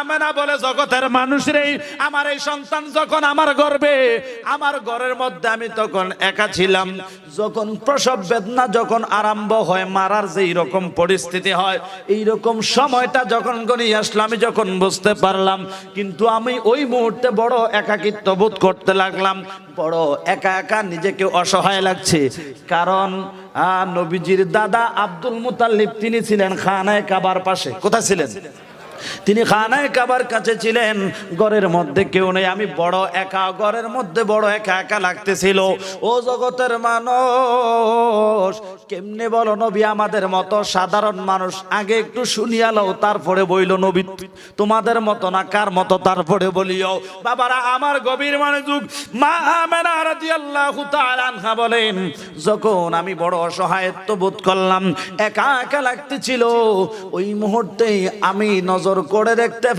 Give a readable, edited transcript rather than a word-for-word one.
আমেনা বলে, জগতের মানুষরে, আমার এই সন্তান যখন আমার গর্ভে, আমার ঘরের মধ্যে আমি তখন একা ছিলাম। যখন প্রসব বেদনা যখন আরম্ভ হয়, মারার যে রকম পরিস্থিতি হয়, এই রকম সময়টা যখন গনিয়ে আসলো, আমি যখন বুঝতে পারলাম, কিন্তু আমি ওই মুহূর্তে বড় একাকিত্ব বোধ করতে লাগলাম, বড় একা একা নিজেকে অসহায় লাগছে। কারণ নবীজির দাদা আব্দুল মুতাল্লিব তিনি ছিলেন খানায়ে কাবার পাশে। কোথায় ছিলেন? তিনি খানায়ে কাবার কাছে ছিলেন। ঘরের মধ্যে কেউ নেই, আমি বড় একা, ঘরের মধ্যে বড় একা একা লাগতেছিল। ও জগতের মানুষ, কেমনে বলো নবী আমাদের মতো সাধারণ মানুষ? আগে একটু শুনিয়া লও, তারপরে বইল নবী তোমাদের মতো না, কার মতো তারপরে বলিও। বাবারা আমার গভীর মনোযোগ, মা আমেনা রাদিয়াল্লাহু তাআলা আনহা বলেন, যখন আমি বড় অসহায়ত্ব বোধ করলাম, একা একা লাগতেছিল, ওই মুহূর্তেই আমি নজর করে দেখতে